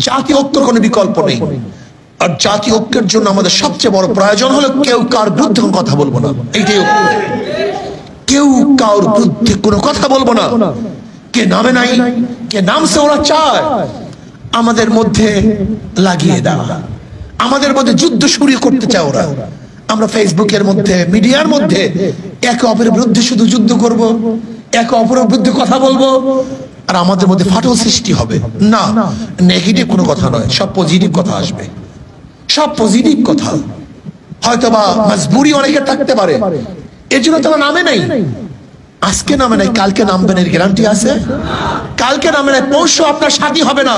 জাতীয় ঐক্যের কোনো বিকল্প নেই। আর জাতীয় ঐক্যের জন্য আমাদের সবচেয়ে বড় প্রয়োজন হলো কেউ কার বিরুদ্ধে কোনো কথা বলবো না। এইটাই ঐক্য। কেউ কারোর বিরুদ্ধে কোনো কথা বলবো না। কে নামে নাই, কে নামছে, ওরা চায় আমাদের মধ্যে লাগিয়ে দেওয়া, আমাদের মধ্যে যুদ্ধ শুরু করতে চায় ওরা। আমরা ফেসবুকের মধ্যে, মিডিয়ার মধ্যে একে অপরের বিরুদ্ধে শুধু যুদ্ধ করব, একে অপরের বিরুদ্ধে কথা বলবো, আর আমাদের মধ্যে ফাটল সৃষ্টি হবে। না, নেগেটিভ কোনো কথা নয়, সব পজিটিভ কথা আসবে, সব পজিটিভ কথা। হয়তোবা মজবুরি অনেকে থাকতে পারে, এর জন্য তারা নামে নাই। আজকে নামে নাই, কালকে নামবেন এর গ্যারান্টি আছে? কালকে নামে নাই, পরশু আপনার সাথী হবে না,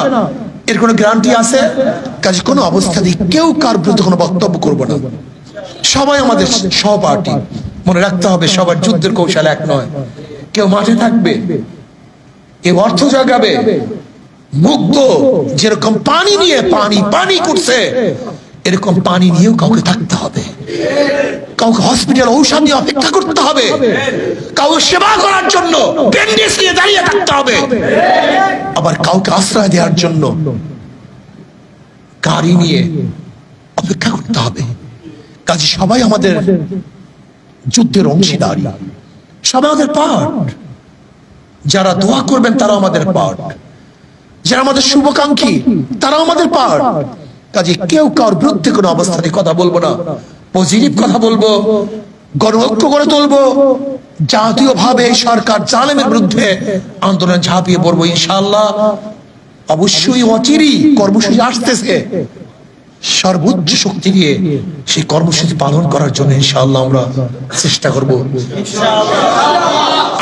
এর কোনো গ্যারান্টি আছে? কাজে কোনো অবস্থাতেই কেউ কার বিরুদ্ধে কোনো বক্তব্য করবো না। সবাই আমাদের সহপাঠী। মনে রাখতে হবে, সবার যুদ্ধের কৌশল এক নয়। কেউ মাঠে থাকবে, কেউ অর্থ জাগাবে, মুগ্ধ যেরকম পানি নিয়ে পানি পানি করছে, এরকম পানি নিয়েও কাউকে থাকতে হবে। কাউকে হসপিটাল ঔষধ নিয়ে অপেক্ষা করতে হবে, কাউকে সেবা করার জন্য ব্যান্ডেজ নিয়ে দাঁড়িয়ে থাকতে হবে, আবার কাউকে আশ্রয় দেওয়ার জন্য গাড়ি নিয়ে অপেক্ষা করতে হবে। কাজে সবাই আমাদের যুদ্ধের অংশীদার, সবাই আমাদের পার্ট। যারা দোয়া করবেন তারাও আমাদের পার্ট, যারা আমাদের শুভাকাঙ্ক্ষী তারাও আমাদের পার্ট। কাজে কেউ কারোর বিরুদ্ধে কোনো অবস্থানে কথা বলবো না, পজিটিভ কথা বলবো, গণঐক্য গড়ে তুলবো, জাতীয় ভাবে সরকার জালেমের বিরুদ্ধে আন্দোলন ঝাঁপিয়ে পড়বো ইনশাআল্লাহ। অবশ্যই অচিরেই কর্মসূচি আসতেছে, সর্বোচ্চ শক্তি দিয়ে সেই কর্মসূচি পালন করার জন্য ইনশাআল্লাহ আমরা চেষ্টা করব।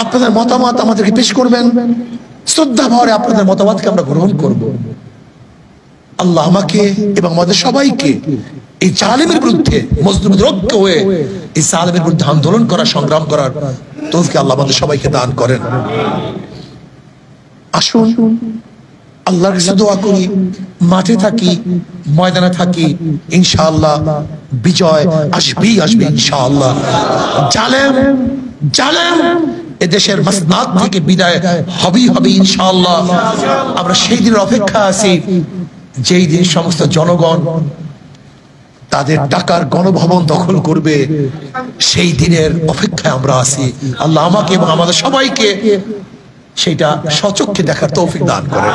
আপনাদের মতামত আমাদেরকে পেশ করবেন, শ্রদ্ধা ভরে আপনাদের মতামতকে আমরা গ্রহণ করব। আল্লাহ আমাকে এবং আমাদের সবাইকে এই জালেমের বিরুদ্ধে মজলুমদের ঐক্য হয়ে এই জালেমের বিরুদ্ধে আন্দোলন করা, সংগ্রাম করার তৌফিক আল্লাহ আমাদের সবাইকে দান করেন। আসুন আল্লাহর কাছে দোয়া করি, মাঠে থাকি, ময়দানে থাকি, ইনশাআল্লাহ বিজয় আসবেই আসবে ইনশাআল্লাহ। জালেম জালেম এদেশের মাসনাদ থেকে বিদায় হবেই হবে ইনশাআল্লাহ। আমরা সেই দিনের অপেক্ষা আছি, যেই দিন সমস্ত জনগণ তাদের টাকার গণভবন দখল করবে, সেই দিনের অপেক্ষায় আমরা আছি। আল্লাহ আমাকে এবং আমাদের সবাইকে সেইটা স্বচক্ষে দেখার তৌফিক দান করেন।